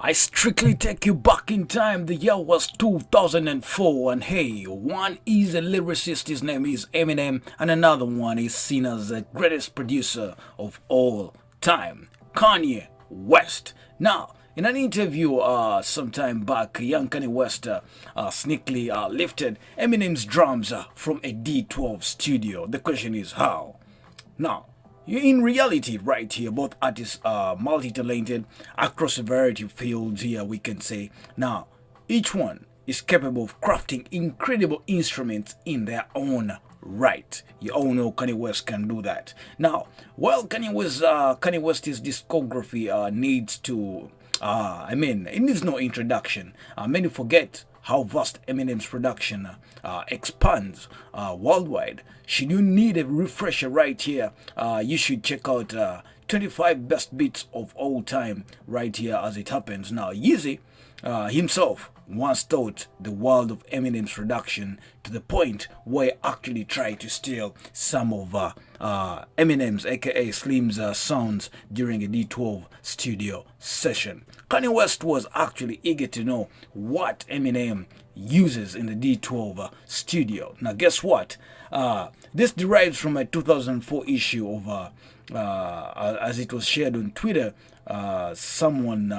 I strictly take you back in time. The year was 2004, and hey, one is a lyricist, his name is Eminem, and another one is seen as the greatest producer of all time, Kanye West. Now, in an interview sometime back, young Kanye West sneakily lifted Eminem's drums from a D12 studio. The question is how? Now, in reality, right here, both artists are multi-talented across a variety of fields here, we can say. Now, each one is capable of crafting incredible instruments in their own right. You all know Kanye West can do that. Now, while Kanye West's discography needs to, it needs no introduction. Many forget how vast Eminem's production expands worldwide. Should you need a refresher right here, you should check out 25 best beats of all time right here as it happens. Now, Yeezy himself once taught the world of Eminem's production to the point where he actually tried to steal some of Eminem's, aka Slim's, sounds during a D12 studio session. Kanye West was actually eager to know what Eminem uses in the D12 studio. Now, guess what? This derives from a 2004 issue of, as it was shared on Twitter. Someone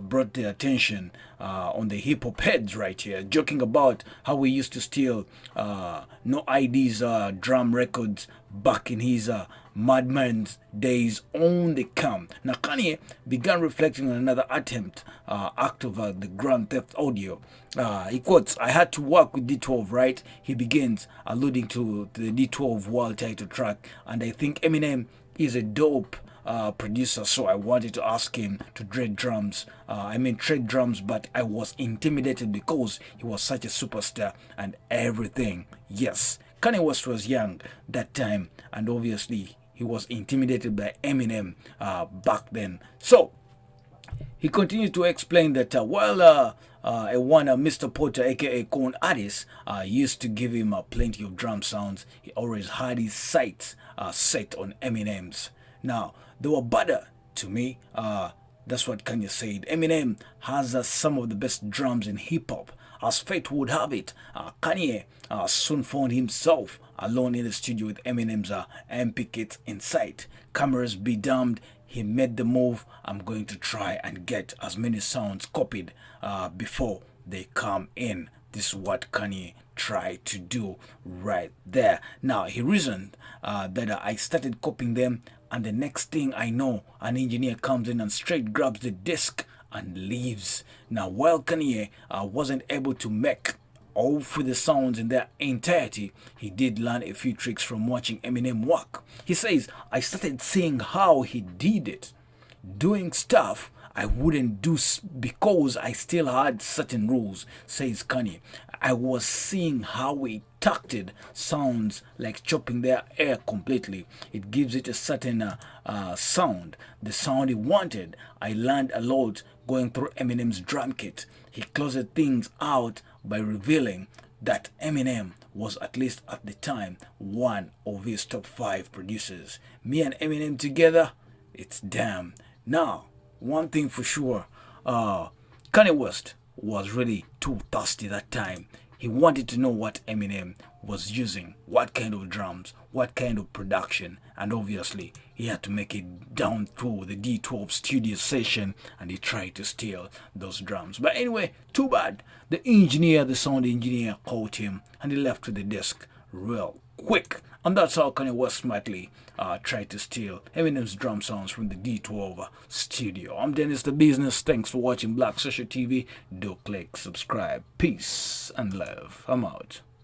brought their attention on the hip hop heads right here, joking about how we used to steal No ID's drum records back in his Madman's days on the cam. Now, Kanye began reflecting on another act of the Grand Theft Audio. He quotes, "I had to work with D12, right?" He begins alluding to the D12 world title track, and I think Eminem is a dope producer, so I wanted to ask him to trade drums. Trade drums, but I was intimidated because he was such a superstar and everything. Yes, Kanye West was young that time, and obviously he was intimidated by Eminem back then. So he continued to explain that while Mr. Porter, aka Corn Artist, used to give him plenty of drum sounds, he always had his sights set on Eminem's. Now, they were better to me. That's what Kanye said. Eminem has some of the best drums in hip hop. As fate would have it, Kanye soon found himself alone in the studio with Eminem's MP kit in sight. Cameras be damned, he made the move. I'm going to try and get as many sounds copied before they come in. This is what Kanye tried to do right there. Now, he reasoned that I started copying them, and the next thing I know, an engineer comes in and straight grabs the disc and leaves. Now, while Kanye wasn't able to make all of the sounds in their entirety, he did learn a few tricks from watching Eminem work. He says, I started seeing how he did it, doing stuff I wouldn't do because I still had certain rules, says Kanye. I was seeing how he tacted sounds like chopping their air completely. It gives it a certain sound, the sound he wanted. I learned a lot going through Eminem's drum kit. He closed things out by revealing that Eminem was, at least at the time, one of his top 5 producers. Me and Eminem together, it's damn. Now, one thing for sure, Kanye West was really too thirsty that time. He wanted to know what Eminem was using, what kind of drums, what kind of production, and obviously he had to make it down through the D12 studio session, and he tried to steal those drums. But anyway, too bad. The sound engineer caught him, and he left with the disc real quick. And that's how Kanye West smartly tried to steal Eminem's drum sounds from the D12 studio. I'm Dennis the Business. Thanks for watching Black Social TV. Do click subscribe. Peace and love. I'm out.